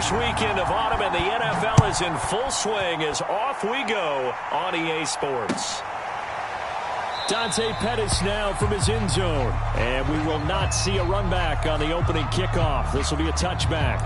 First weekend of autumn and the NFL is in full swing as off we go on EA Sports. Dante Pettis now from his end zone. And we will not see a run back on the opening kickoff. This will be a touchback.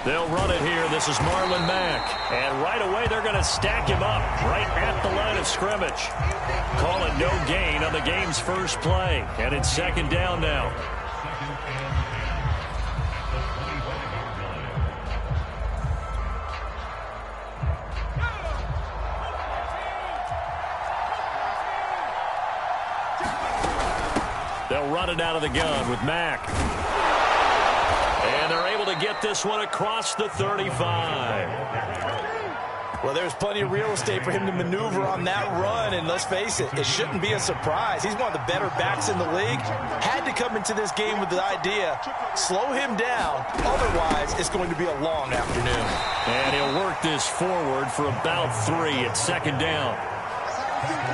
They'll run it here. This is Marlon Mack. And right away, they're going to stack him up right at the line of scrimmage. Call it no gain on the game's first play. And it's second down now. They'll run it out of the gun with Mack. And they're able to get this one across the 35. Well, there's plenty of real estate for him to maneuver on that run, and let's face it, it shouldn't be a surprise. He's one of the better backs in the league. Had to come into this game with the idea, slow him down, otherwise it's going to be a long afternoon. And he'll work this forward for about 3 at second down.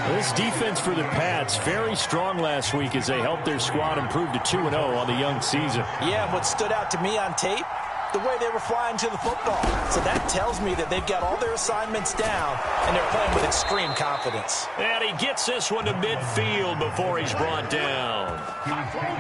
This defense for the Pats, very strong last week as they helped their squad improve to 2-0 on the young season. Yeah, and what stood out to me on tape, the way they were flying to the football. So that tells me that they've got all their assignments down, and they're playing with extreme confidence. And he gets this one to midfield before he's brought down.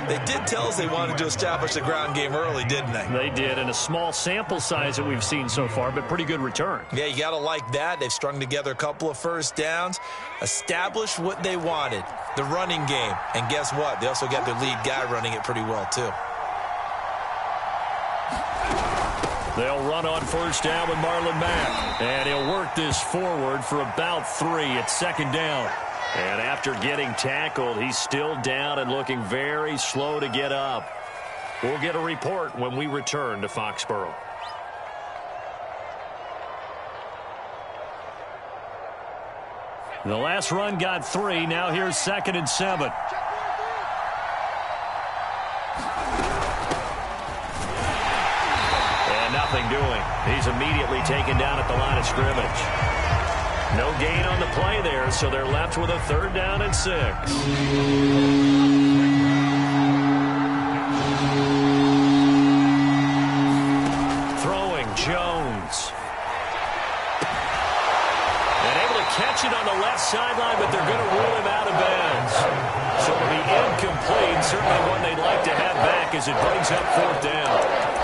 They did tell us they wanted to establish the ground game early, didn't they? They did, and a small sample size that we've seen so far, but pretty good return. Yeah, you got to like that. They've strung together a couple of first downs, established what they wanted, the running game. And guess what? They also got their lead guy running it pretty well, too. They'll run on first down with Marlon Mack. And he'll work this forward for about 3 at second down. And after getting tackled, he's still down and looking very slow to get up. We'll get a report when we return to Foxborough. The last run got 3. Now here's 2nd and 7. Nothing doing. He's immediately taken down at the line of scrimmage. No gain on the play there, so they're left with a 3rd down and 6. Throwing Jones. And able to catch it on the left sideline, but they're going to rule him out of bounds. So it'll be incomplete. Certainly one they'd like to have back as it brings up 4th down.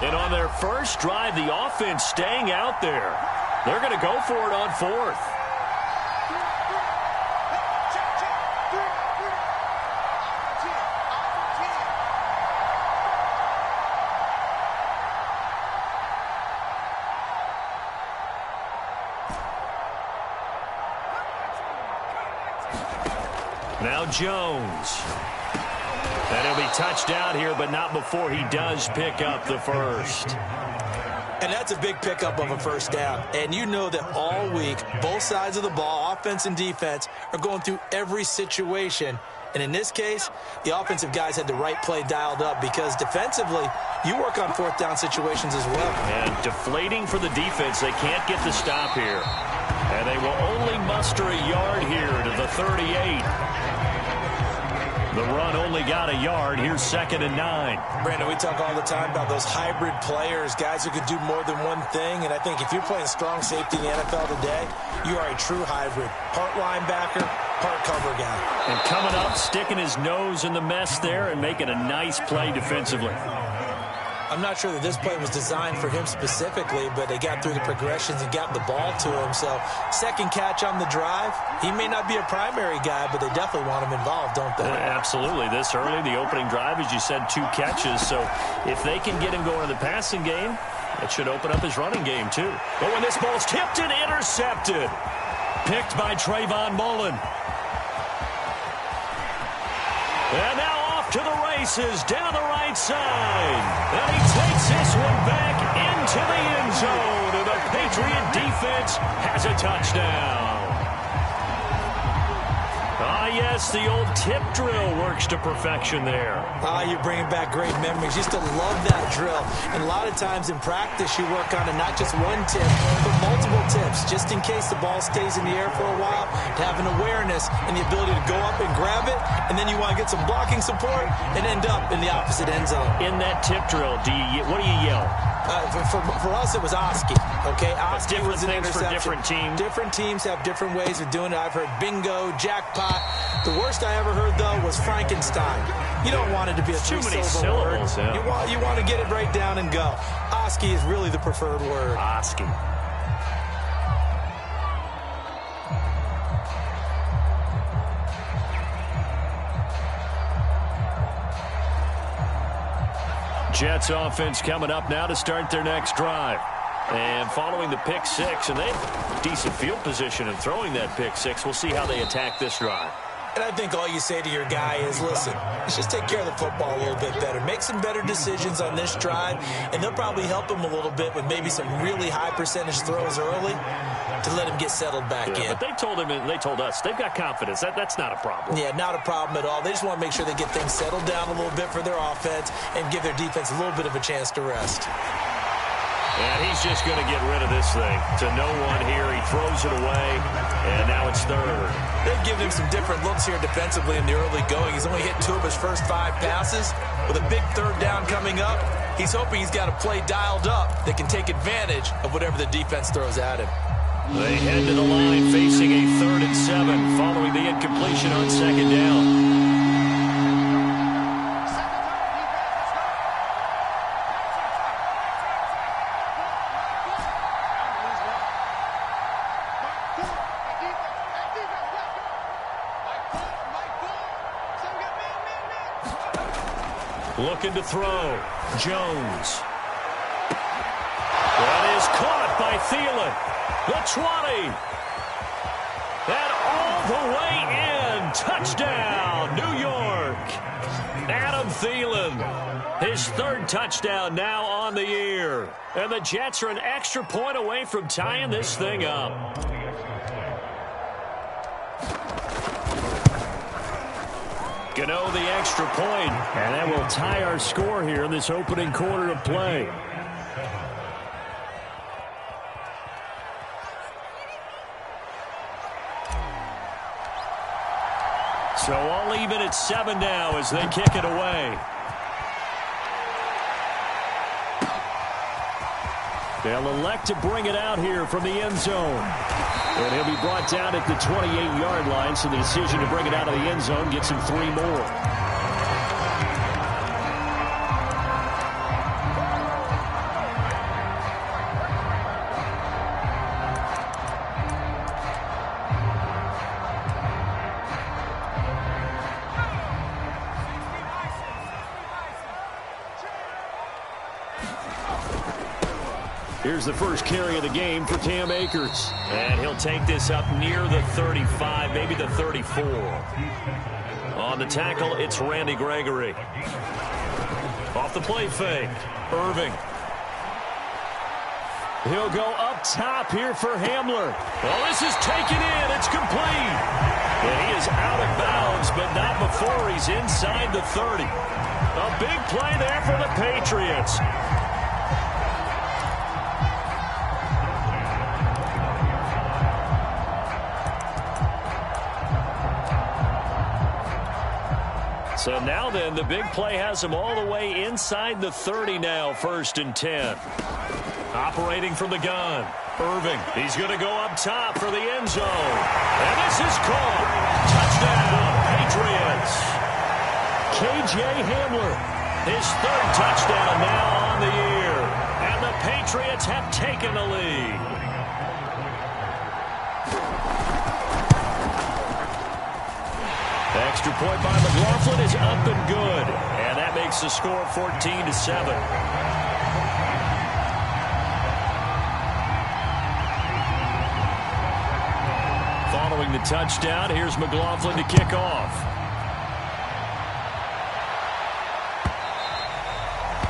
And on their first drive, the offense staying out there. They're going to go for it on 4th. Now Jones. And he'll be touched out here, but not before he does pick up the first. And that's a big pickup of a first down. And you know that all week, both sides of the ball, offense and defense, are going through every situation. And in this case, the offensive guys had the right play dialed up because defensively, you work on 4th down situations as well. And deflating for the defense. They can't get the stop here. And they will only muster a yard here to the 38. The run only got a yard. Here's 2nd and 9. Brandon, we talk all the time about those hybrid players, guys who could do more than one thing. And I think if you're playing strong safety in the NFL today, you are a true hybrid. Part linebacker, part cover guy. And coming up, sticking his nose in the mess there and making a nice play defensively. I'm not sure that this play was designed for him specifically, but they got through the progressions and got the ball to him. So second catch on the drive. He may not be a primary guy, but they definitely want him involved, don't they? Absolutely. This early, the opening drive, as you said, 2 catches. So if they can get him going in the passing game, it should open up his running game, too. But when this ball's tipped and intercepted, picked by Trayvon Mullen. And now off to the races down the right side. And he takes this one back into the end zone. And the Patriot defense has a touchdown. Ah, yes, the old tip drill works to perfection there. Ah, you're bringing back great memories. Used to love that drill. And a lot of times in practice, you work on it, not just one tip, but multiple tips, just in case the ball stays in the air for a while, to have an awareness and the ability to go up and grab it, and then you want to get some blocking support and end up in the opposite end zone. In that tip drill, what do you yell? For us, it was Oski. Okay, Oski was an interception. For different teams. Different teams have different ways of doing it. I've heard bingo, jackpot. The worst I ever heard, though, was Frankenstein. You don't want it to be a three-syllable word. Yeah. You want to get it right down and go. Oski is really the preferred word. Oski. Jets offense coming up now to start their next drive. And following the pick 6, and they have decent field position in throwing that pick 6. We'll see how they attack this drive. And I think all you say to your guy is, listen, let's just take care of the football a little bit better. Make some better decisions on this drive, and they'll probably help him a little bit with maybe some really high percentage throws early to let him get settled back in. But they told him, and they told us, they've got confidence. That's not a problem. Yeah, not a problem at all. They just want to make sure they get things settled down a little bit for their offense and give their defense a little bit of a chance to rest. And he's just going to get rid of this thing to no one here. He throws it away, and now it's third. They've given him some different looks here defensively in the early going. He's only hit 2 of his first 5 passes. With a big third down coming up, he's hoping he's got a play dialed up that can take advantage of whatever the defense throws at him. They head to the line facing a 3rd and 7 following the incompletion on 2nd down. Looking to throw. Jones. That is caught by Thielen. The 20. And all the way in. Touchdown, New York. Adam Thielen. His 3rd touchdown now on the year. And the Jets are an extra point away from tying this thing up. Gano the extra point, and that will tie our score here in this opening quarter of play. So all even at 7 now as they kick it away. They'll elect to bring it out here from the end zone. And he'll be brought down at the 28-yard line, so the decision to bring it out of the end zone gets him 3 more. Here's the first carry of the game for Cam Akers. And he'll take this up near the 35, maybe the 34. On the tackle, it's Randy Gregory. Off the play fake, Irving. He'll go up top here for Hamler. Well, this is taken in. It's complete. And he is out of bounds, but not before he's inside the 30. A big play there for the Patriots. So now then, the big play has him all the way inside the 30 now, 1st and 10. Operating from the gun, Irving. He's going to go up top for the end zone. And this is caught. Touchdown, Patriots. K.J. Hamler His third touchdown now on the year. And the Patriots have taken the lead. The extra point by McLaughlin is up and good. And that makes the score 14-7. Following the touchdown, here's McLaughlin to kick off.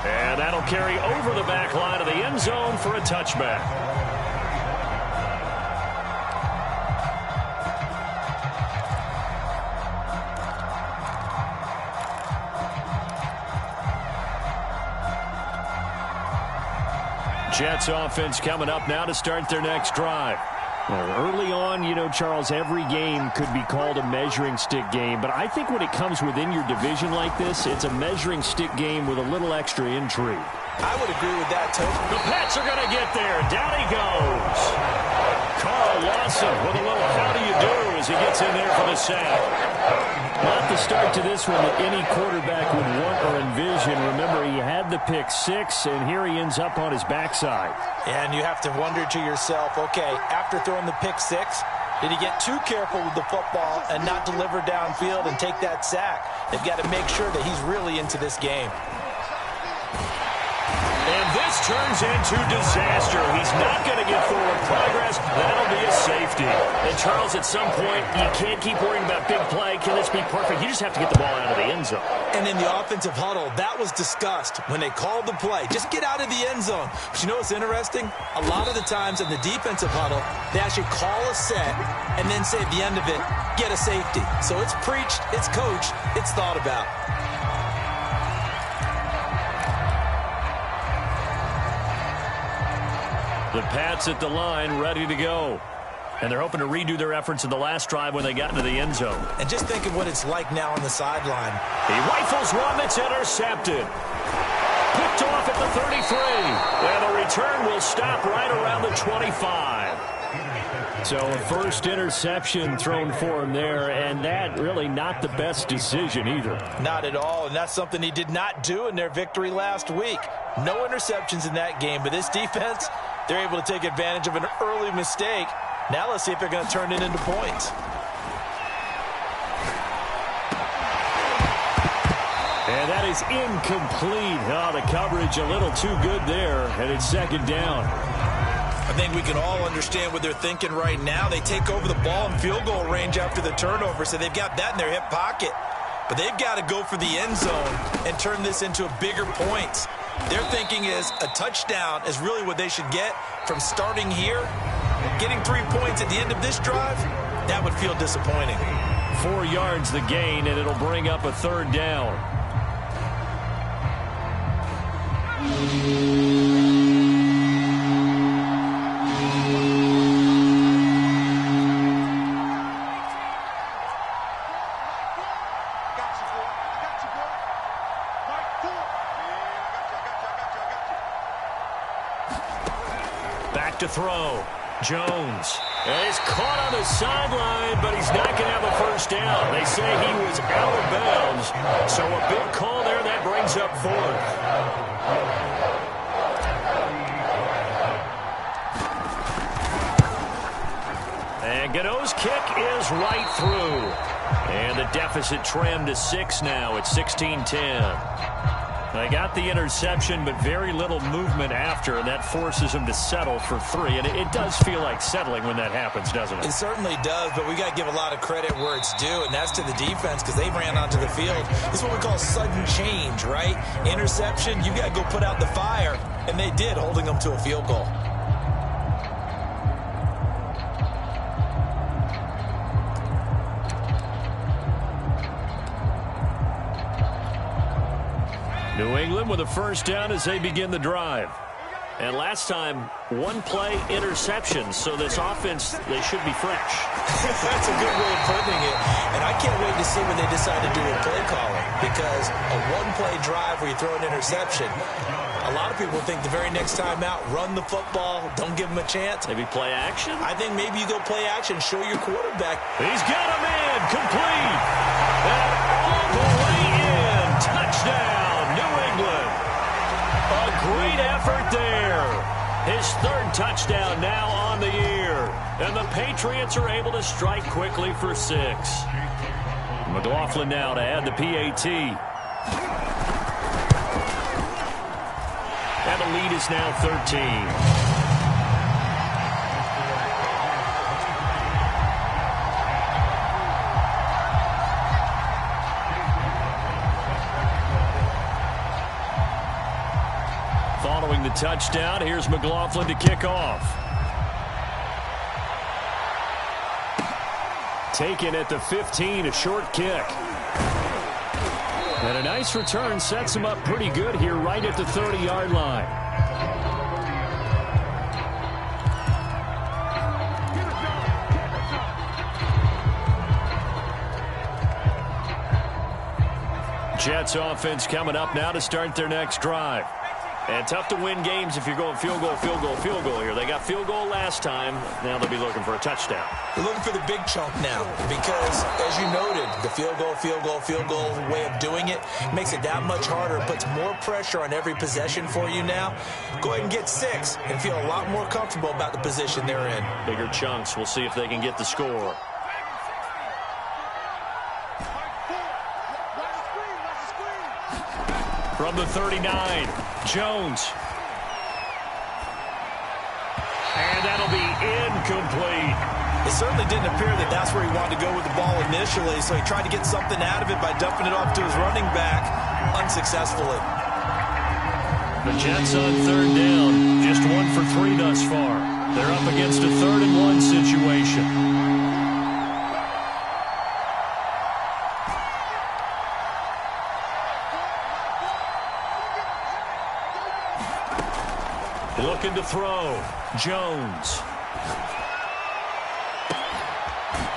And that'll carry over the back line of the end zone for a touchback. Jets offense coming up now to start their next drive. Well, early on, you know, Charles, every game could be called a measuring stick game. But I think when it comes within your division like this, it's a measuring stick game with a little extra intrigue. I would agree with that, Toby. The Pats are going to get there. Down he goes. Carl Lawson with a little how do you do as he gets in there for the sack. Not the start to this one that any quarterback would want or envision. Remember, he had the pick six, and here he ends up on his backside. And you have to wonder to yourself, okay, after throwing the pick six, did he get too careful with the football and not deliver downfield and take that sack? They've got to make sure that he's really into this game. And this turns into disaster. He's not going to get forward progress. That'll be a safety. And, Charles, at some point, you can't keep worrying about big play. Can this be perfect? You just have to get the ball out of the end zone. And in the offensive huddle, that was discussed when they called the play. Just get out of the end zone. But you know what's interesting? A lot of the times in the defensive huddle, they actually call a set and then say at the end of it, get a safety. So it's preached, it's coached, it's thought about. The Pats at the line, ready to go. And they're hoping to redo their efforts in the last drive when they got into the end zone. And just think of what it's like now on the sideline. He rifles one that's intercepted. Picked off at the 33. And the return will stop right around the 25. So a first interception thrown for him there, and that really not the best decision either. Not at all, and that's something he did not do in their victory last week. No interceptions in that game, but this defense, they're able to take advantage of an early mistake. Now let's see if they're going to turn it into points. And that is incomplete. Oh, the coverage a little too good there, and it's second down. I think we can all understand what they're thinking right now. They take over the ball in field goal range after the turnover, so they've got that in their hip pocket. But they've got to go for the end zone and turn this into bigger points. Their thinking is a touchdown is really what they should get from starting here. Getting 3 points at the end of this drive, that would feel disappointing. 4 yards the gain, and it'll bring up a third down. Back to throw. Jones is caught on the sideline, but he's not going to have a first down. They say he was out of bounds, so a big call there that brings up fourth. And Gano's kick is right through. And the deficit trimmed to 6 now at 16-10. They got the interception, but very little movement after, and that forces them to settle for 3. And it does feel like settling when that happens, doesn't it? It certainly does, but we got to give a lot of credit where it's due, and that's to the defense because they ran onto the field. This is what we call sudden change, right? Interception, you got to go put out the fire, and they did, holding them to a field goal. New England with a first down as they begin the drive. And last time, 1-play interception. So this offense, they should be fresh. That's a good way of putting it. And I can't wait to see when they decide to do a play calling. Because a 1-play drive where you throw an interception, a lot of people think the very next time out, run the football, don't give them a chance. Maybe play action? I think maybe you go play action, show your quarterback. He's got him in, complete. And all the way in, touchdown. New England. And the Patriots are able to strike quickly for 6. McLaughlin now to add the PAT. And the lead is now 13. Following the touchdown, here's McLaughlin to kick off. Taken at the 15, a short kick. And a nice return sets him up pretty good here right at the 30-yard line. Jets offense coming up now to start their next drive. And tough to win games if you're going field goal, field goal, field goal here. They got field goal last time. Now they'll be looking for a touchdown. They're looking for the big chunk now because, as you noted, the field goal, field goal, field goal way of doing it makes it that much harder. It puts more pressure on every possession for you now. Go ahead and get 6 and feel a lot more comfortable about the position they're in. Bigger chunks. We'll see if they can get the score. From the 39, Jones. And that'll be incomplete. It certainly didn't appear that that's where he wanted to go with the ball initially, so he tried to get something out of it by dumping it off to his running back unsuccessfully. The Jets on third down, just 1 for 3 thus far. They're up against a 3rd and 1 situation. Looking to throw. Jones.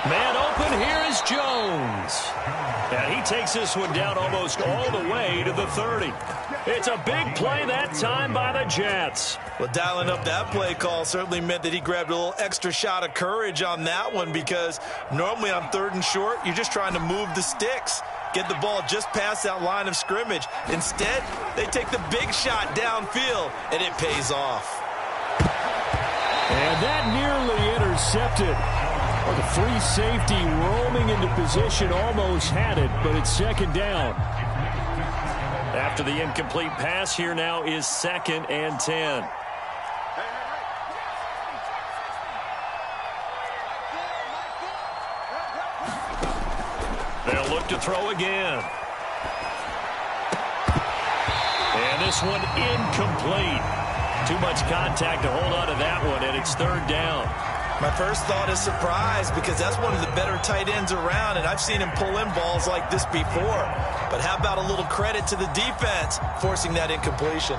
Man open. Here is Jones. And he takes this one down almost all the way to the 30. It's a big play that time by the Jets. Well, dialing up that play call certainly meant that he grabbed a little extra shot of courage on that one because normally on 3rd and short, you're just trying to move the sticks. Get the ball just past that line of scrimmage. Instead, they take the big shot downfield, and it pays off. And that nearly intercepted. Well, the free safety roaming into position almost had it, but it's 2nd down. After the incomplete pass, here now is 2nd and 10. They'll look to throw again. And this one incomplete. Too much contact to hold on to that one, and it's 3rd down. My first thought is surprise because that's one of the better tight ends around, and I've seen him pull in balls like this before. But how about a little credit to the defense forcing that incompletion?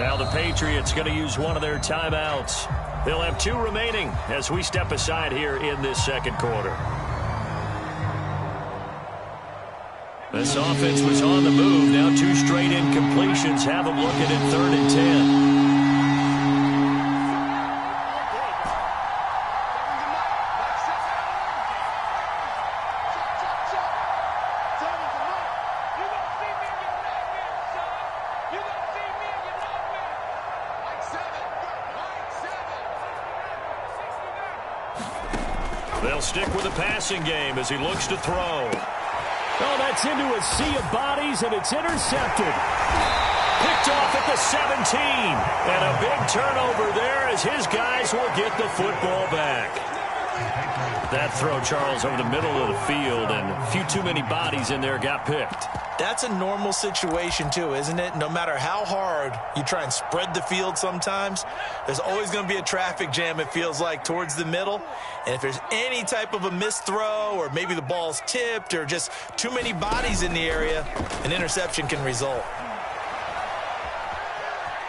Now the Patriots going to use one of their timeouts. They'll have 2 remaining as we step aside here in this 2nd quarter. This offense was on the move. Now 2 straight incompletions have them looking at 3rd and 10. They'll stick with the passing game as he looks to throw. Oh, that's into a sea of bodies, and it's intercepted. Picked off at the 17. And a big turnover there as his guys will get the football back. That throw, Charles, over the middle of the field, and a few too many bodies in there got picked. That's a normal situation, too, isn't it? No matter how hard you try and spread the field sometimes, there's always going to be a traffic jam, it feels like, towards the middle. And if there's any type of a missed throw or maybe the ball's tipped or just too many bodies in the area, an interception can result.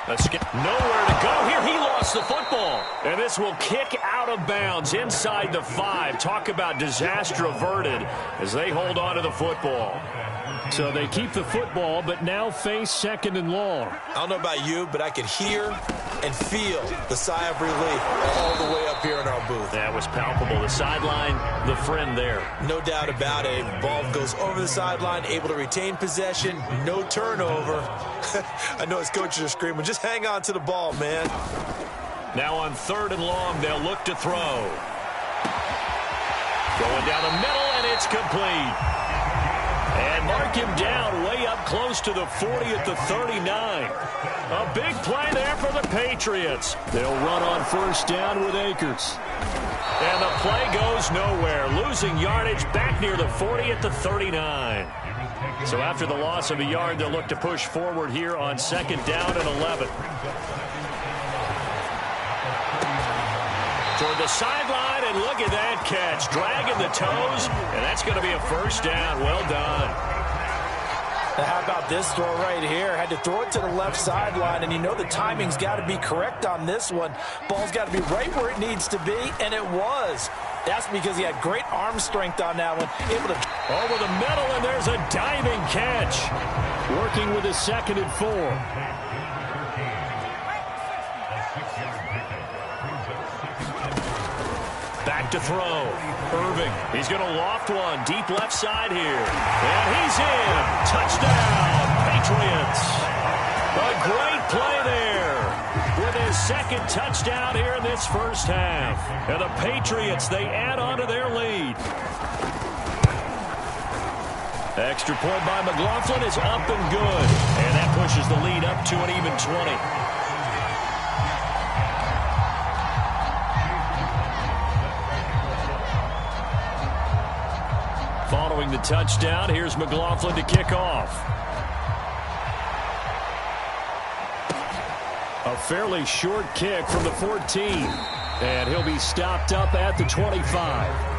Let's get nowhere to go here. He lost the football. And this will kick out of bounds inside the 5. Talk about disaster averted as they hold on to the football. So they keep the football, but now face 2nd and long. I don't know about you, but I could hear and feel the sigh of relief all the way up here in our booth. That was palpable. The sideline, the friend there. No doubt about it. Ball goes over the sideline, able to retain possession, no turnover. I know his coaches are screaming, just hang on to the ball, man. Now on 3rd and long, they'll look to throw. Going down the middle, and it's complete. And mark him down way up close to the 40 at the 39. A big play there for the Patriots. They'll run on 1st down with Akers. And the play goes nowhere, losing yardage back near the 40 at the 39. So after the loss of a yard, they'll look to push forward here on 2nd down and 11. Toward the sideline, and look at that catch. Dragging the toes, and that's going to be a 1st down. Well done. Now how about this throw right here? Had to throw it to the left sideline, and you know the timing's got to be correct on this one. Ball's got to be right where it needs to be, and it was. That's because he had great arm strength on that one. Able to over the middle, and there's a diving catch. Working with a 2nd and 4. Back to throw. Irving. He's going to loft one. Deep left side here. And he's in. Touchdown, Patriots. A great play there. With his 2nd touchdown here in this 1st half. And the Patriots, they add on to their lead. Extra point by McLaughlin is up and good. And that pushes the lead up to an even 20. Following the touchdown, here's McLaughlin to kick off. A fairly short kick from the 14. And he'll be stopped up at the 25.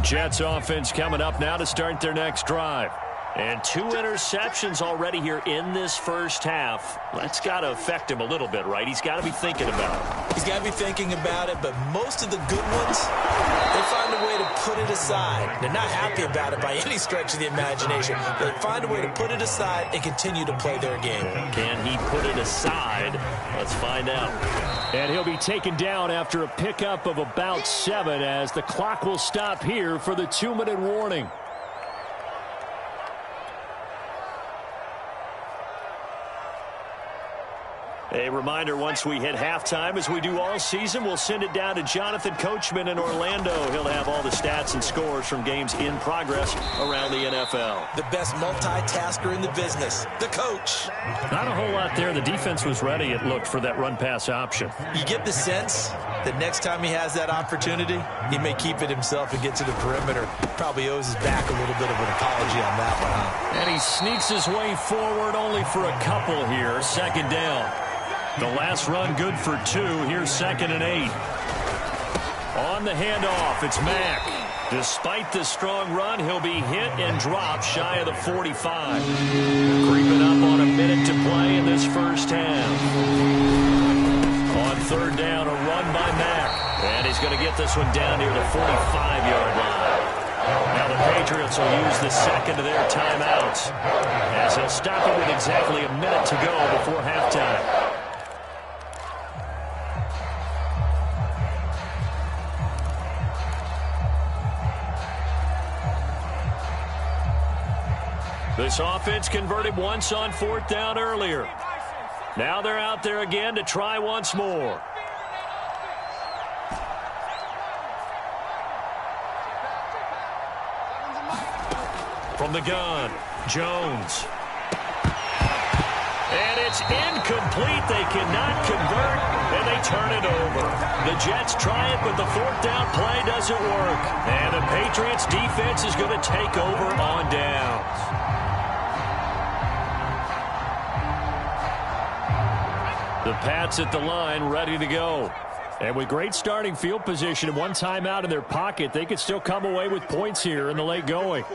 Jets offense coming up now to start their next drive. And 2 interceptions already here in this 1st half. That's got to affect him a little bit, right? He's got to be thinking about it. He's got to be thinking about it, but most of the good ones, they find a way to put it aside. They're not happy about it by any stretch of the imagination. They find a way to put it aside and continue to play their game. Can he put it aside? Let's find out. And he'll be taken down after a pickup of about 7 as the clock will stop here for the 2-minute warning. A reminder, once we hit halftime, as we do all season, we'll send it down to Jonathan Coachman in Orlando. He'll have all the stats and scores from games in progress around the NFL. The best multitasker in the business, the coach. Not a whole lot there. The defense was ready, it looked, for that run-pass option. You get the sense that next time he has that opportunity, he may keep it himself and get to the perimeter. Probably owes his back a little bit of an apology on that one, huh? And he sneaks his way forward only for a couple here. 2nd down. The last run good for 2. Here's 2nd and 8. On the handoff, it's Mack. Despite the strong run, he'll be hit and dropped shy of the 45. Creeping up on a minute to play in this 1st half. On 3rd down, a run by Mack. And he's going to get this one down near the 45-yard line. Now the Patriots will use the 2nd of their timeouts, as they'll stop it with exactly a minute to go before halftime. This offense converted once on 4th down earlier. Now they're out there again to try once more. From the gun, Jones. And it's incomplete. They cannot convert, and they turn it over. The Jets try it, but the 4th down play doesn't work. And the Patriots defense is going to take over on downs. The Pats at the line, ready to go. And with great starting field position and one timeout in their pocket, they could still come away with points here in the late going.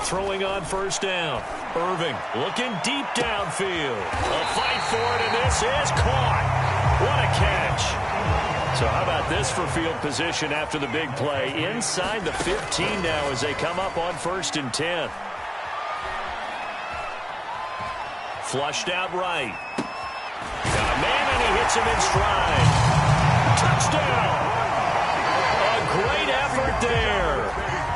Throwing on 1st down. Irving looking deep downfield. A fight for it, and this is caught. What a catch. So how about this for field position after the big play? Inside the 15 now as they come up on 1st and 10. Flushed out right. Got a man, and he hits him in stride. Touchdown! A great effort there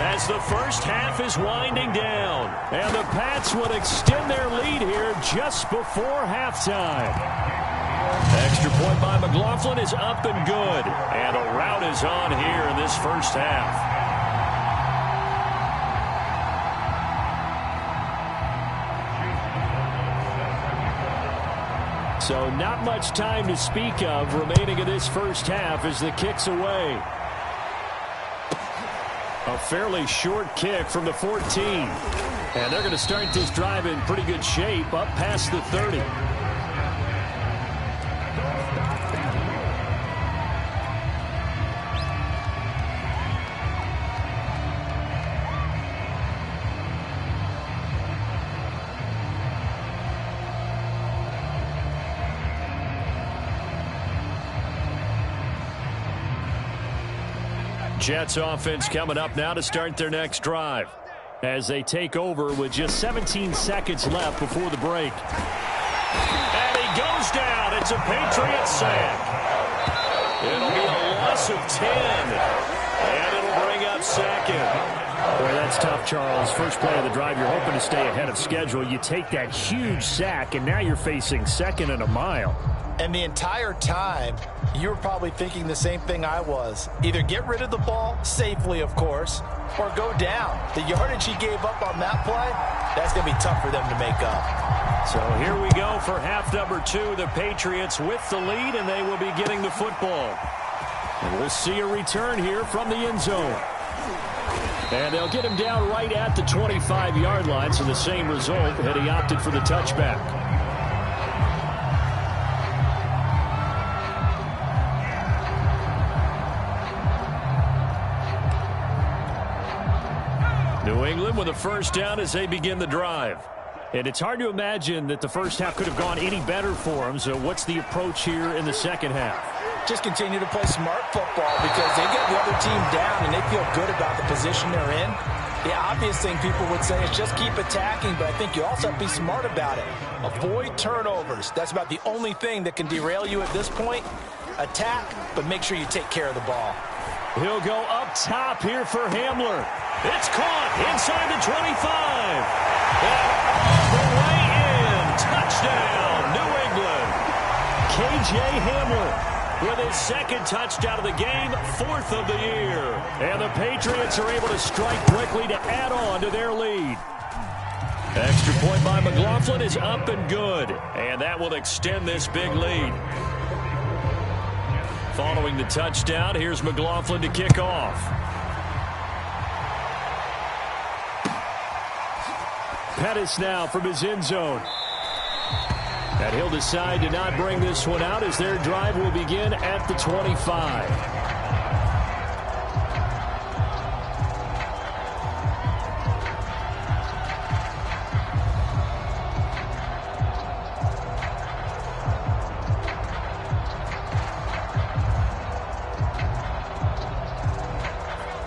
as the first half is winding down. And the Pats would extend their lead here just before halftime. Extra point by McLaughlin is up and good. And a rout is on here in this first half. So not much time to speak of remaining in this first half as the kick's away. A fairly short kick from the 14. And they're going to start this drive in pretty good shape up past the 30. Jets offense coming up now to start their next drive as they take over with just 17 seconds left before the break. And he goes down. It's a Patriots sack. It'll be a loss of 10. And it'll bring up second. Boy, that's tough, Charles. First play of the drive, you're hoping to stay ahead of schedule. You take that huge sack, and now you're facing second and a mile. And the entire time, you were probably thinking the same thing I was. Either get rid of the ball, safely of course, or go down. The yardage he gave up on that play, that's going to be tough for them to make up. So here we go for half number 2. The Patriots with the lead, and they will be getting the football. And we'll see a return here from the end zone. And they'll get him down right at the 25-yard line, so the same result had he opted for the touchback. New England with a first down as they begin the drive. And it's hard to imagine that the first half could have gone any better for them. So what's the approach here in the second half? Just continue to play smart football because they get the other team down and they feel good about the position they're in. The obvious thing people would say is just keep attacking, but I think you also have to be smart about it. Avoid turnovers. That's about the only thing that can derail you at this point. Attack, but make sure you take care of the ball. He'll go up top here for Hamler. It's caught inside the 25. And all the way in. Touchdown, New England. K.J. Hamler with his second touchdown of the game, 4th of the year. And the Patriots are able to strike quickly to add on to their lead. Extra point by McLaughlin is up and good. And that will extend this big lead. Following the touchdown, here's McLaughlin to kick off. Pettis now from his end zone. And he'll decide to not bring this one out as their drive will begin at the 25.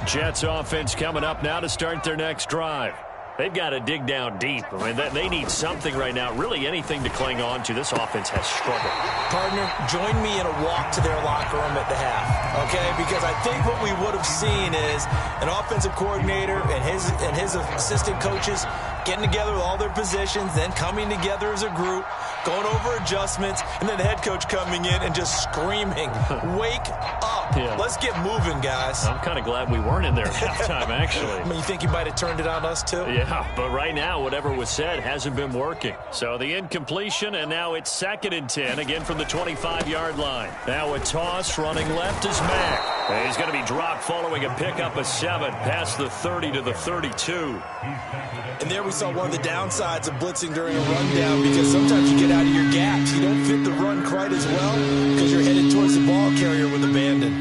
Jets offense coming up now to start their next drive. They've got to dig down deep. I mean, they need something right now, really anything to cling on to. This offense has struggled. Partner, join me in a walk to their locker room at the half, okay? Because I think what we would have seen is an offensive coordinator and his assistant coaches getting together with all their positions, then coming together as a group, going over adjustments, and then the head coach coming in and just screaming, wake up. Yeah. Let's get moving, guys. I'm kind of glad we weren't in there at halftime, actually. I mean, you think you might have turned it on us, too? Yeah, but right now, whatever was said hasn't been working. So the incompletion, and now it's 2nd and 10, again from the 25-yard line. Now a toss, running left is Mack. And he's going to be dropped following a pickup of 7, past the 30 to the 32. And there we saw one of the downsides of blitzing during a rundown, because sometimes you get out of your gaps. You don't fit the run quite as well because you're headed towards the ball carrier with abandon.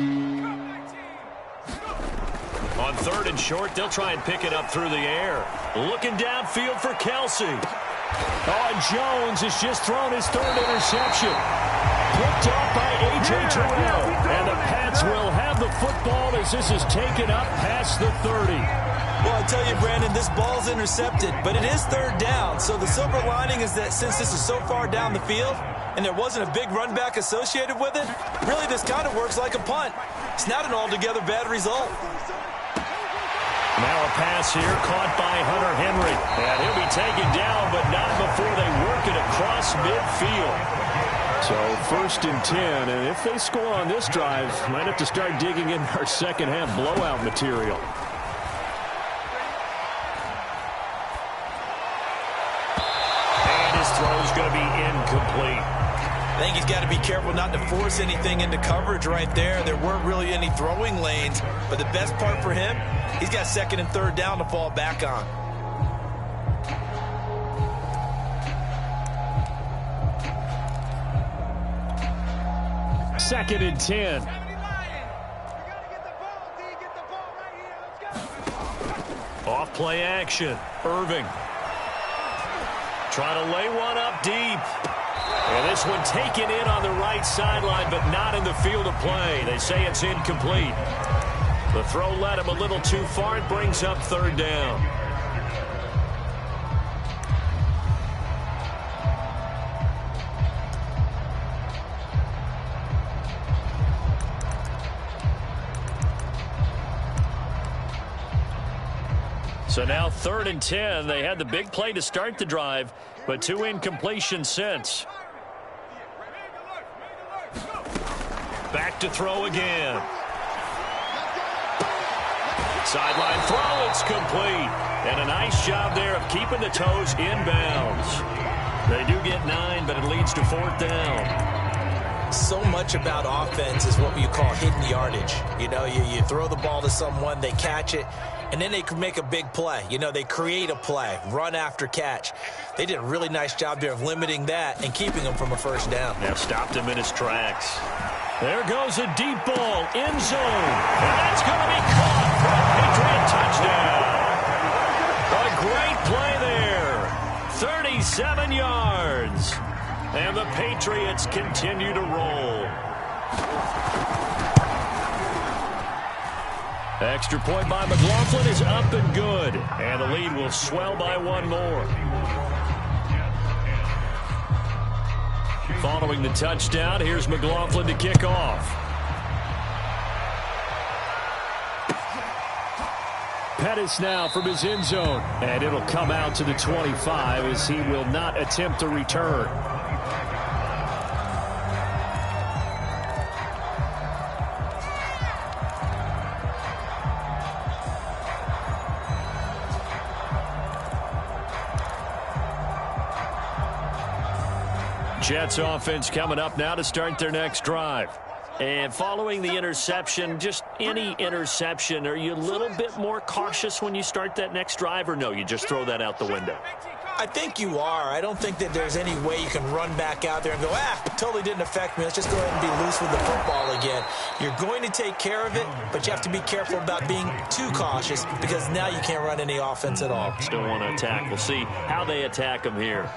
On 3rd and short, they'll try and pick it up through the air. Looking downfield for Kelsey. Oh, and Jones has just thrown his 3rd interception. Picked off by A.J. Terrell. And the Pats will have the football as this is taken up past the 30. Well, I tell you, Brandon, this ball's intercepted, but it is third down. So the silver lining is that since this is so far down the field and there wasn't a big run back associated with it, really this kind of works like a punt. It's not an altogether bad result. Now a pass here caught by Hunter Henry. And he'll be taken down, but not before they work it across midfield. So 1st and 10, and if they score on this drive, might have to start digging in our second half blowout material. And his throw is going to be incomplete. I think he's got to be careful not to force anything into coverage right there. There weren't really any throwing lanes, but the best part for him, he's got 2nd and 3rd down to fall back on. Second and 10. Off play action. Irving. Trying to lay one up deep. And this one taken in on the right sideline, but not in the field of play. They say it's incomplete. The throw led him a little too far. It brings up 3rd down. So now 3rd and 10. They had the big play to start the drive, but 2 incompletions since. Back to throw again. Sideline throw, it's complete. And a nice job there of keeping the toes inbounds. They do get 9, but it leads to 4th down. So much about offense is what you call hidden yardage. You know, you throw the ball to someone, they catch it, and then they can make a big play. You know, they create a play, run after catch. They did a really nice job there of limiting that and keeping him from a 1st down. Yeah, stopped him in his tracks. There goes a deep ball, end zone. And that's going to be caught for a Patriot touchdown. A great play there. 37 yards. And the Patriots continue to roll. Extra point by McLaughlin is up and good. And the lead will swell by 1 more. Following the touchdown, here's McLaughlin to kick off. Pettis now from his end zone. And it'll come out to the 25 as he will not attempt a return. Jets offense coming up now to start their next drive. And following the interception, just any interception, are you a little bit more cautious when you start that next drive, or no, you just throw that out the window? I think you are. I don't think that there's any way you can run back out there and go, totally didn't affect me. Let's just go ahead and be loose with the football again. You're going to take care of it, but you have to be careful about being too cautious because now you can't run any offense at all. Still want to attack. We'll see how they attack them here.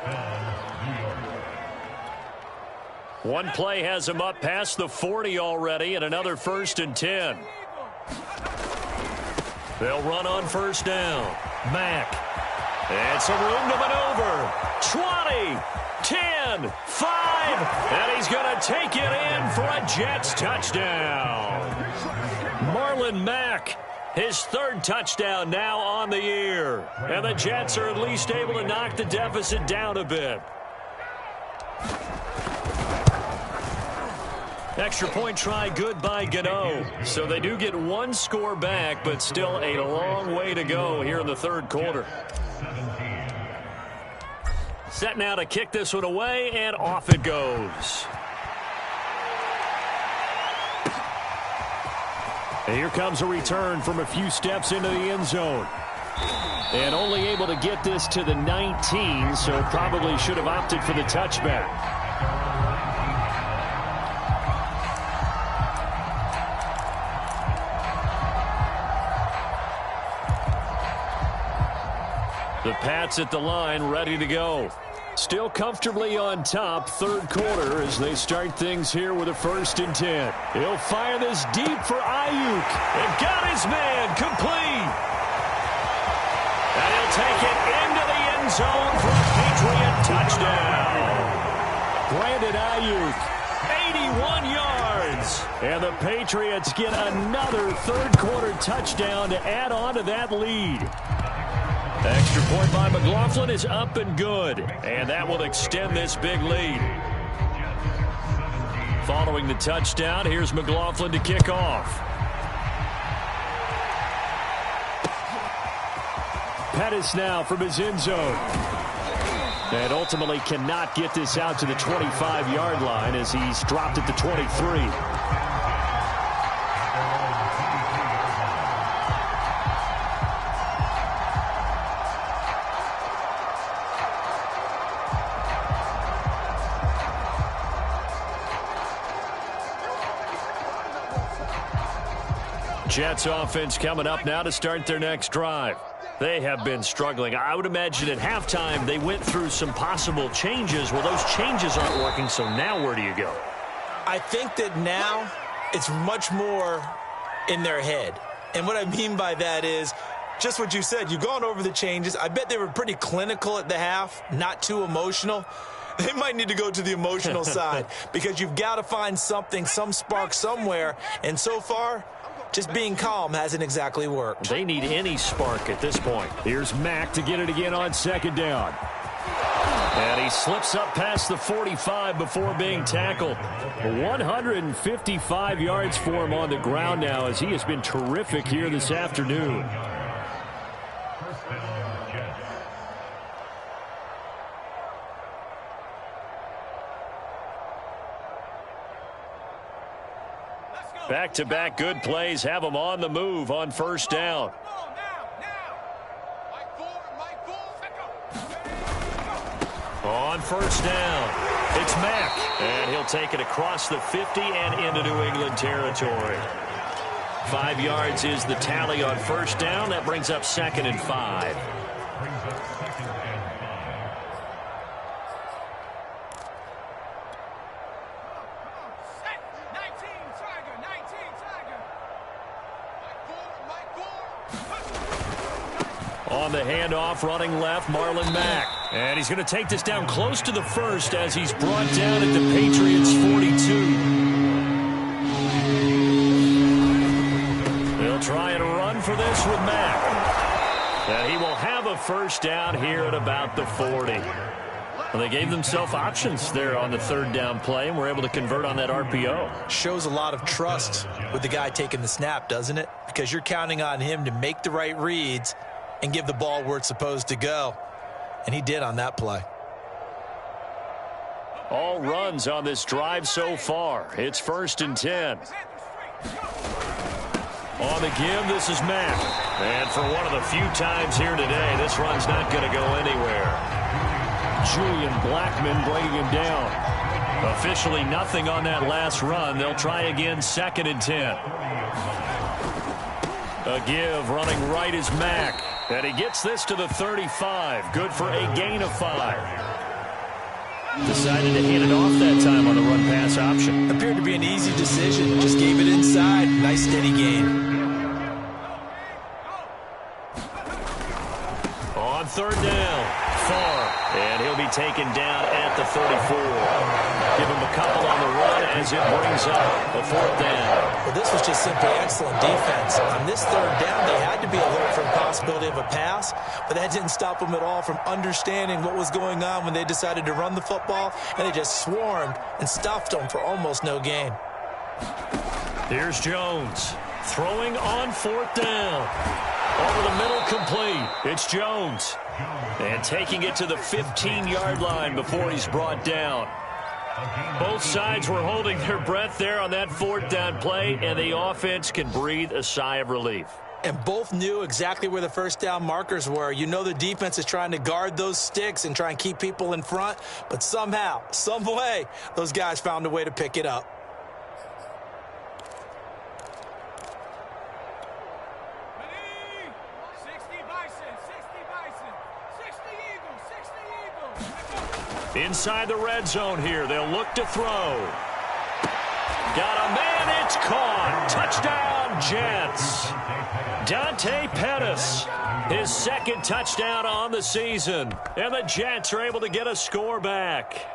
One play has him up past the 40 already, and another 1st and 10. They'll run on 1st down. Mack. And some room to maneuver. 20, 10, 5, and he's going to take it in for a Jets touchdown. Marlon Mack, his 3rd touchdown now on the year. And the Jets are at least able to knock the deficit down a bit. Extra point try good by Gano. So they do get 1 score back, but still a long way to go here in the 3rd quarter. Set now to kick this one away, and off it goes. And here comes a return from a few steps into the end zone. And only able to get this to the 19, so probably should have opted for the touchback. The Pats at the line, ready to go. Still comfortably on top, third quarter, as they start things here with a 1st and 10. He'll fire this deep for Ayuk. And got his man complete. And he'll take it into the end zone for a Patriot touchdown. Brandon Ayuk, 81 yards. And the Patriots get another third quarter touchdown to add on to that lead. Extra point by McLaughlin is up and good. And that will extend this big lead. Following the touchdown, here's McLaughlin to kick off. Pettis now from his end zone. And ultimately cannot get this out to the 25-yard line as he's dropped at the 23. Jets offense coming up now to start their next drive. They have been struggling. I would imagine at halftime they went through some possible changes. Well, those changes aren't working, so now where do you go? I think that now it's much more in their head. And what I mean by that is just what you said. You've gone over the changes. I bet they were pretty clinical at the half, not too emotional. They might need to go to the emotional side because you've got to find something, some spark somewhere. And so far, just being calm hasn't exactly worked. They need any spark at this point. Here's Mack to get it again on 2nd down. And he slips up past the 45 before being tackled. 155 yards for him on the ground now as he has been terrific here this afternoon. Back-to-back good plays have them on the move on 1st down. On 1st down, it's Mack. And he'll take it across the 50 and into New England territory. 5 yards is the tally on 1st down. That brings up 2nd and 5. On the handoff, running left, Marlon Mack. And he's going to take this down close to the 1st as he's brought down at the Patriots' 42. They'll try and run for this with Mack. And he will have a 1st down here at about the 40. Well, they gave themselves options there on the 3rd down play and were able to convert on that RPO. Shows a lot of trust with the guy taking the snap, doesn't it? Because you're counting on him to make the right reads and give the ball where it's supposed to go. And he did on that play. All runs on this drive so far. It's 1st and 10. On the give, this is Mack. And for one of the few times here today, this run's not going to go anywhere. Julian Blackmon bringing him down. Officially nothing on that last run. They'll try again, 2nd and 10. A give, running right is Mack. And he gets this to the 35. Good for a gain of 5. Decided to hand it off that time on the run-pass option. Appeared to be an easy decision. Just gave it inside. Nice steady gain. On 3rd down, far. And he'll be taken down at the 34. Give him a couple on the run as it brings up a 4th down. Well, this was just simply excellent defense. On this 3rd down, they had to be alert for the possibility of a pass, but that didn't stop them at all from understanding what was going on when they decided to run the football, and they just swarmed and stuffed them for almost no gain. Here's Jones throwing on 4th down. Over the middle, complete. It's Jones. And taking it to the 15-yard line before he's brought down. Both sides were holding their breath there on that 4th down play, and the offense can breathe a sigh of relief. And both knew exactly where the 1st down markers were. You know the defense is trying to guard those sticks and try and keep people in front, but somehow, some way, those guys found a way to pick it up. Inside the red zone here. They'll look to throw. Got a man. It's caught. Touchdown, Jets. Dante Pettis, his second touchdown on the season. And the Jets are able to get a score back.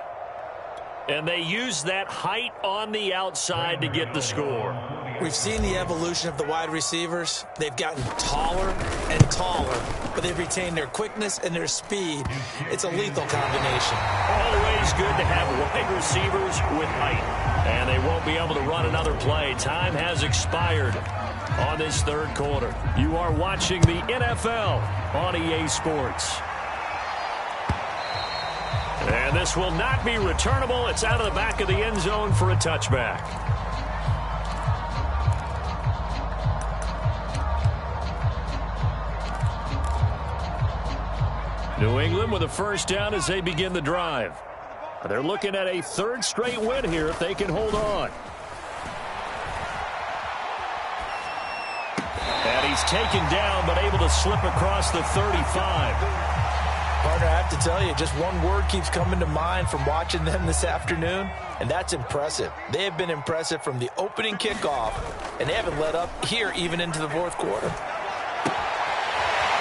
And they use that height on the outside to get the score. We've seen the evolution of the wide receivers. They've gotten taller and taller, but they've retained their quickness and their speed. It's a lethal combination. Always good to have wide receivers with height. And they won't be able to run another play. Time has expired on this third quarter. You are watching the NFL on EA Sports. And this will not be returnable. It's out of the back of the end zone for a touchback. New England with a first down as they begin the drive. They're looking at a third straight win here if they can hold on. And he's taken down but able to slip across the 35. Partner, I have to tell you, just one word keeps coming to mind from watching them this afternoon, and that's impressive. They have been impressive from the opening kickoff, and they haven't let up here even into the fourth quarter.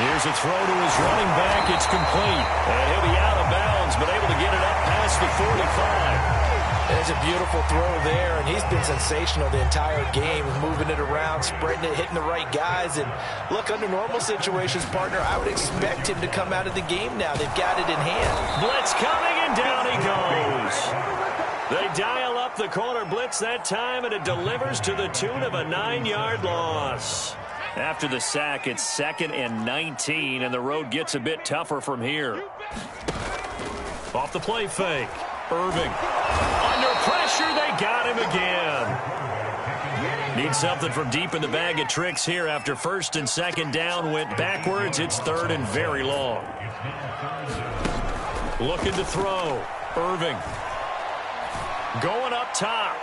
Here's a throw to his running back. It's complete. And he'll be out of bounds, but able to get it up past the 45. There's a beautiful throw there, and he's been sensational the entire game, moving it around, spreading it, hitting the right guys. And look, under normal situations, partner, I would expect him to come out of the game now. They've got it in hand. Blitz coming, and down he goes. They dial up the corner blitz that time, and it delivers to the tune of a 9-yard loss. After the sack, it's 2nd and 19, and the road gets a bit tougher from here. Off the play fake. Irving. Under pressure, they got him again. Need something from deep in the bag of tricks here after 1st and 2nd down went backwards. It's 3rd and very long. Looking to throw. Irving. Going up top.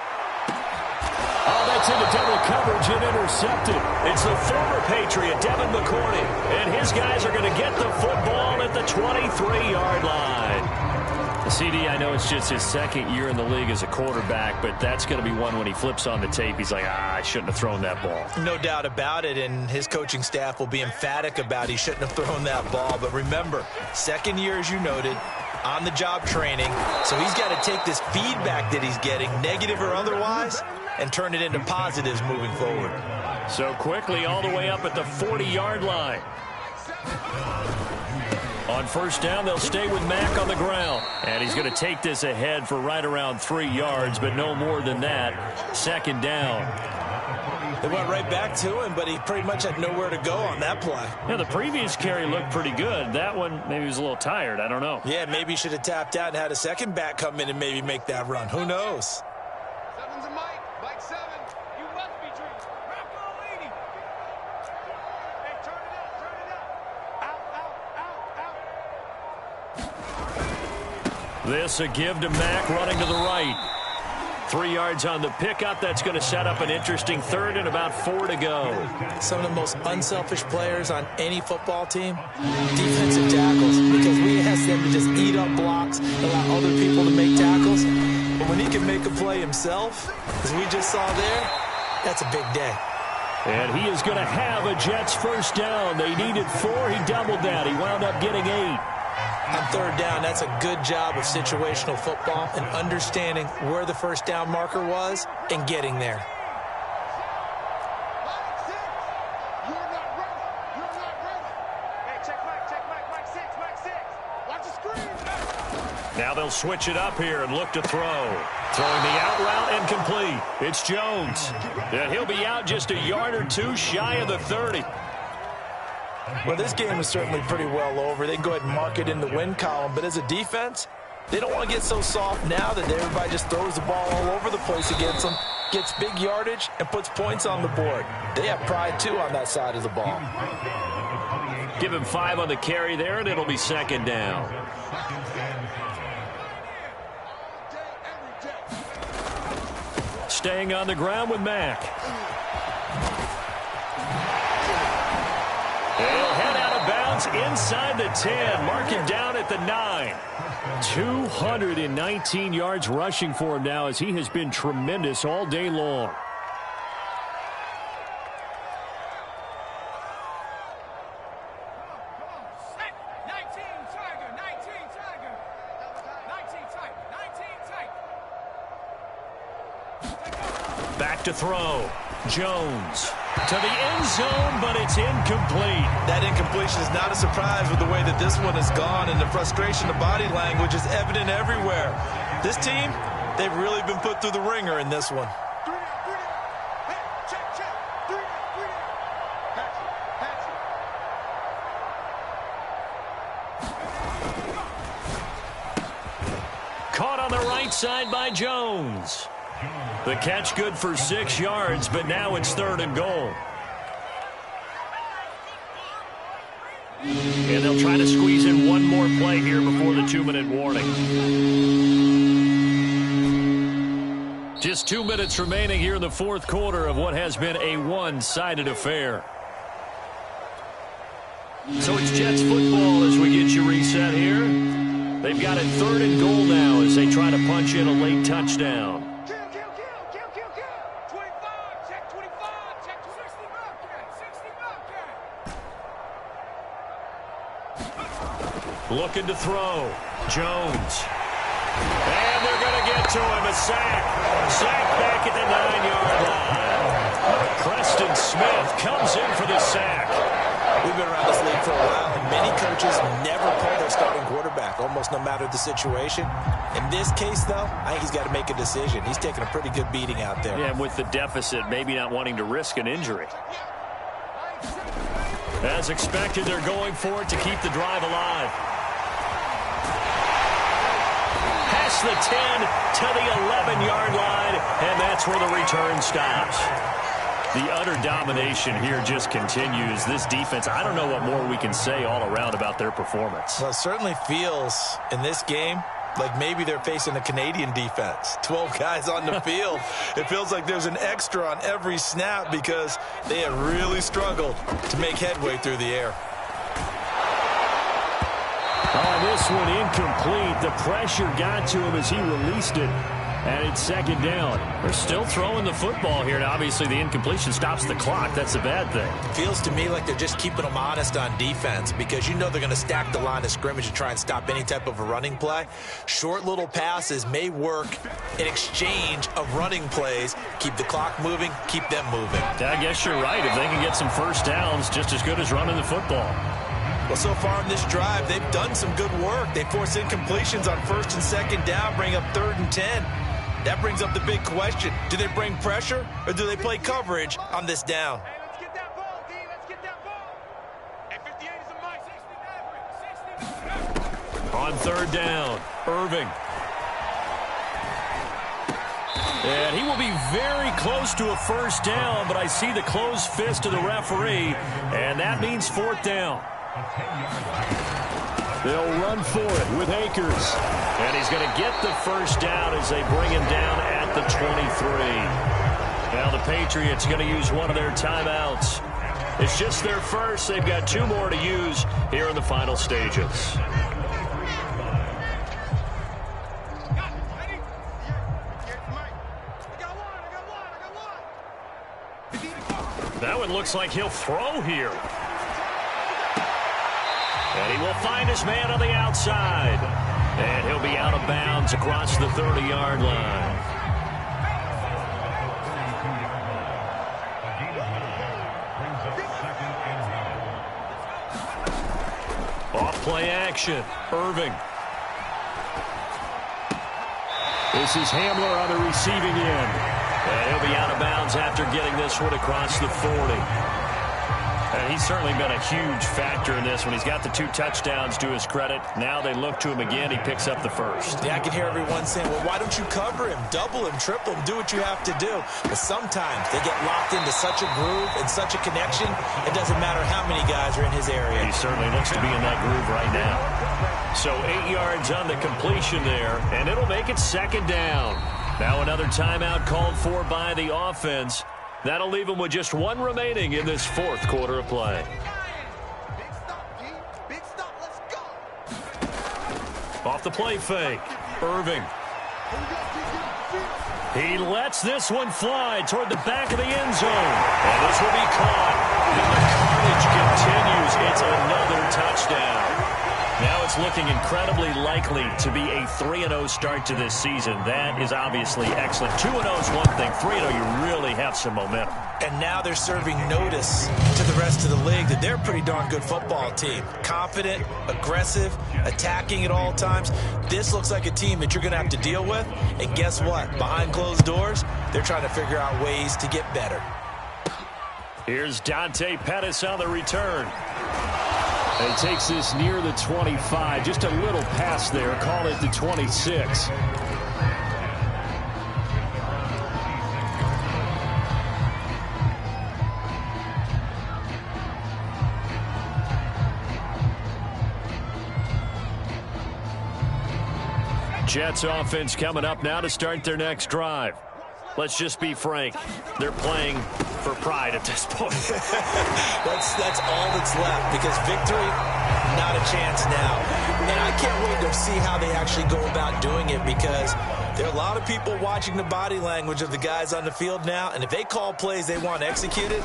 Oh, that's into double coverage and intercepted. It's the former Patriot, Devin McCourty. And his guys are going to get the football at the 23-yard line. CD, I know it's just his 2nd year in the league as a quarterback, but that's going to be one when he flips on the tape. He's like, I shouldn't have thrown that ball. No doubt about it, and his coaching staff will be emphatic about he shouldn't have thrown that ball. But remember, 2nd year, as you noted, on-the-job training. So he's got to take this feedback that he's getting, negative or otherwise, and turn it into positives moving forward. So quickly all the way up at the 40-yard line. On 1st down, they'll stay with Mack on the ground. And he's going to take this ahead for right around 3 yards, but no more than that. 2nd down. They went right back to him, but he pretty much had nowhere to go on that play. Yeah, the previous carry looked pretty good. That one, maybe he was a little tired. I don't know. Yeah, maybe he should have tapped out and had a second back come in and maybe make that run. Who knows? Seven's a Mike. Mike 7. You must be dreaming. Rocco leading. Hey, turn it up. Turn it up. Out. This a give to Mack running to the right. 3 yards on the pickup. That's going to set up an interesting 3rd and about 4 to go. Some of the most unselfish players on any football team, defensive tackles, because we ask them to just eat up blocks, allow other people to make tackles. But when he can make a play himself, as we just saw there, that's a big day. And he is going to have a Jets first down. They needed 4. He doubled that. He wound up getting 8. On 3rd down, that's a good job of situational football and understanding where the first down marker was and getting there. You're not ready. You're not ready. Hey, check Mike. Mike 6. Mike 6. Watch the screen. Now they'll switch it up here and look to throw. Throwing the out route and complete. It's Jones. And he'll be out just a yard or two shy of the 30. Well, this game is certainly pretty well over. They can go ahead and mark it in the win column. But as a defense, they don't want to get so soft now that everybody just throws the ball all over the place against them, gets big yardage, and puts points on the board. They have pride, too, on that side of the ball. Give him 5 on the carry there, and it'll be 2nd down. Staying on the ground with Mack. He'll head out of bounds is inside the 10. Mark him down at the 9. 219 yards rushing for him now as he has been tremendous all day long. Back to throw. Jones to the end zone, but it's incomplete. That incompletion is not a surprise with the way that this one has gone, and the frustration, the body language is evident everywhere. This team, they've really been put through the ringer in this one. Caught on the right side by Jones. The catch good for 6 yards, but now it's 3rd and goal. And they'll try to squeeze in one more play here before the 2-minute warning. Just 2 minutes remaining here in the 4th quarter of what has been a one-sided affair. So it's Jets football as we get you reset here. They've got it 3rd and goal now as they try to punch in a late touchdown. Looking to throw. Jones. And they're going to get to him. A sack. Sack back at the 9-yard line. Preston Smith comes in for the sack. We've been around this league for a while, and many coaches never pull their starting quarterback, almost no matter the situation. In this case, though, I think he's got to make a decision. He's taking a pretty good beating out there. Yeah, and with the deficit, maybe not wanting to risk an injury. As expected, they're going for it to keep the drive alive. Past the 10 to the 11-yard line, and that's where the return stops. The utter domination here just continues. This defense, I don't know what more we can say all around about their performance. Well, it certainly feels in this game like maybe they're facing a Canadian defense. 12 guys on the field. It feels like there's an extra on every snap because they have really struggled to make headway through the air. Oh, this one incomplete. The pressure got to him as he released it. And it's 2nd down. They're still throwing the football here. And obviously, the incompletion stops the clock. That's a bad thing. Feels to me like they're just keeping them honest on defense because you know they're going to stack the line of scrimmage and try and stop any type of a running play. Short little passes may work in exchange of running plays. Keep the clock moving, keep them moving. I guess you're right. If they can get some first downs, just as good as running the football. Well, so far in this drive, they've done some good work. They force incompletions on 1st and 2nd down, bring up 3rd and 10. That brings up the big question. Do they bring pressure or do they play coverage on this down? Hey, let's get that ball, D. Let's get that ball. Hey, 58 is a mic. 69. On 3rd down, Irving. And he will be very close to a first down, but I see the closed fist of the referee, and that means 4th down. They'll run for it with Akers. And he's going to get the first down as they bring him down at the 23. Now the Patriots going to use one of their timeouts. It's just their first. They've got 2 more to use here in the final stages. That one looks like he'll throw here. And he will find his man on the outside. And he'll be out of bounds across the 30-yard line. Off play action. Irving. This is Hamler on the receiving end. And he'll be out of bounds after getting this one across the 40. And he's certainly been a huge factor in this when he's got the 2 touchdowns to his credit. Now they look to him again. He picks up the first. Yeah, I can hear everyone saying, well, why don't you cover him, double him, triple him, do what you have to do. But sometimes they get locked into such a groove and such a connection, it doesn't matter how many guys are in his area. He certainly looks to be in that groove right now. So 8 yards on the completion there, and it'll make it 2nd down. Now another timeout called for by the offense. That'll leave them with just 1 remaining in this 4th quarter of play. Off the play fake. Irving. He lets this one fly toward the back of the end zone. And this will be caught. And the carnage continues. It's another touchdown. Now it's looking incredibly likely to be a 3-0 start to this season. That is obviously excellent. 2-0 is one thing. 3-0, you really have some momentum. And now they're serving notice to the rest of the league that they're a pretty darn good football team. Confident, aggressive, attacking at all times. This looks like a team that you're going to have to deal with. And guess what? Behind closed doors, they're trying to figure out ways to get better. Here's Dante Pettis on the return. And he takes this near the 25. Just a little pass there. Call it the 26. Jets offense coming up now to start their next drive. Let's just be frank. They're playing for pride at this point. That's all that's left, because victory, not a chance now. And I can't wait to see how they actually go about doing it, because there are a lot of people watching the body language of the guys on the field now, and if they call plays they want executed,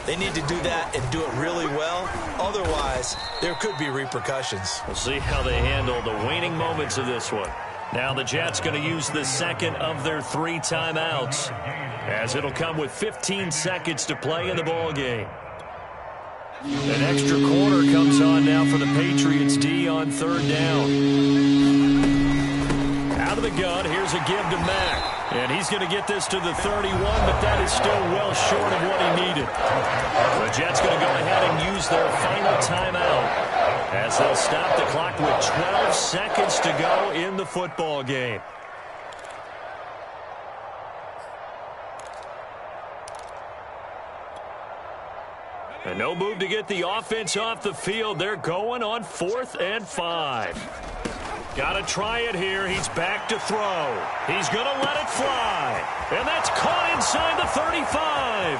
they need to do that and do it really well. Otherwise, there could be repercussions. We'll see how they handle the waning moments of this one. Now the Jets going to use the second of their 3 timeouts, as it'll come with 15 seconds to play in the ball game. An extra quarter comes on now for the Patriots D on 3rd down. Out of the gun, here's a give to Mack. And he's going to get this to the 31, but that is still well short of what he needed. The Jets going to go ahead and use their final timeout, as they'll stop the clock with 12 seconds to go in the football game. And no move to get the offense off the field. They're going on 4th and 5. Got to try it here. He's back to throw. He's going to let it fly. And that's caught inside the 35.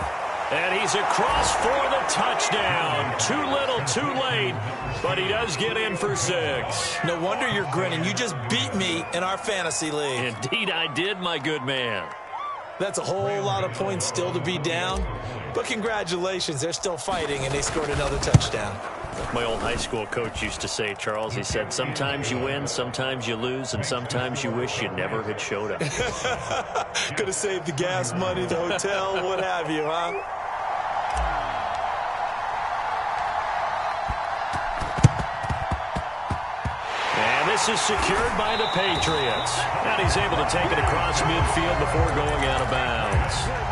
And he's across for the touchdown. Too little, too late. But he does get in for 6. No wonder you're grinning. You just beat me in our fantasy league. Indeed I did, my good man. That's a whole lot of points still to be down. But congratulations, they're still fighting, and they scored another touchdown. My old high school coach used to say, Charles, he said, sometimes you win, sometimes you lose, and sometimes you wish you never had showed up. Could have saved the gas money, the hotel, what have you, huh? And this is secured by the Patriots. And he's able to take it across midfield before going out of bounds.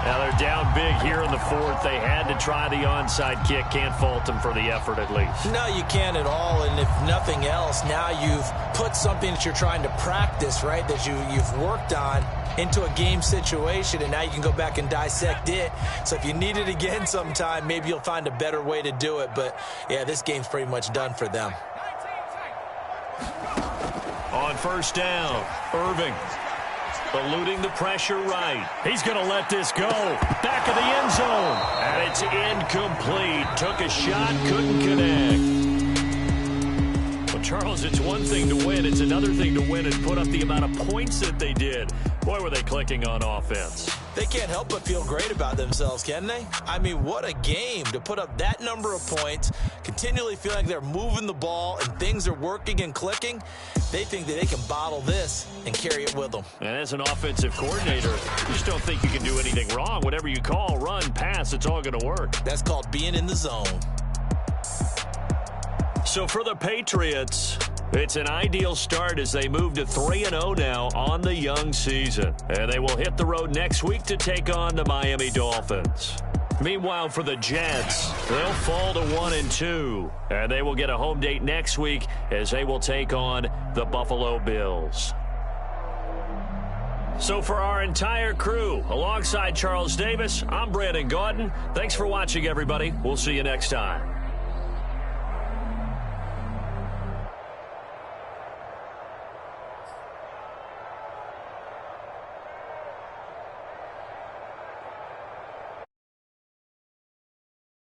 Now they're down big here in the 4th. They had to try the onside kick. Can't fault them for the effort at least. No, you can't at all. And if nothing else, now you've put something that you're trying to practice, right, that you've worked on into a game situation, and now you can go back and dissect it. So if you need it again sometime, maybe you'll find a better way to do it. But, yeah, this game's pretty much done for them. On 1st down, Irving. Eluding the pressure right. He's going to let this go. Back of the end zone. And it's incomplete. Took a shot, couldn't connect. Well, Charles, it's one thing to win. It's another thing to win and put up the amount of points that they did. Boy, were they clicking on offense. They can't help but feel great about themselves, can they? I mean, what a game to put up that number of points, continually feel like they're moving the ball and things are working and clicking. They think that they can bottle this and carry it with them. And as an offensive coordinator, you just don't think you can do anything wrong. Whatever you call, run, pass, it's all going to work. That's called being in the zone. So for the Patriots, it's an ideal start as they move to 3-0 now on the young season. And they will hit the road next week to take on the Miami Dolphins. Meanwhile, for the Jets, they'll fall to 1-2. And they will get a home date next week as they will take on the Buffalo Bills. So for our entire crew, alongside Charles Davis, I'm Brandon Gaudin. Thanks for watching, everybody. We'll see you next time.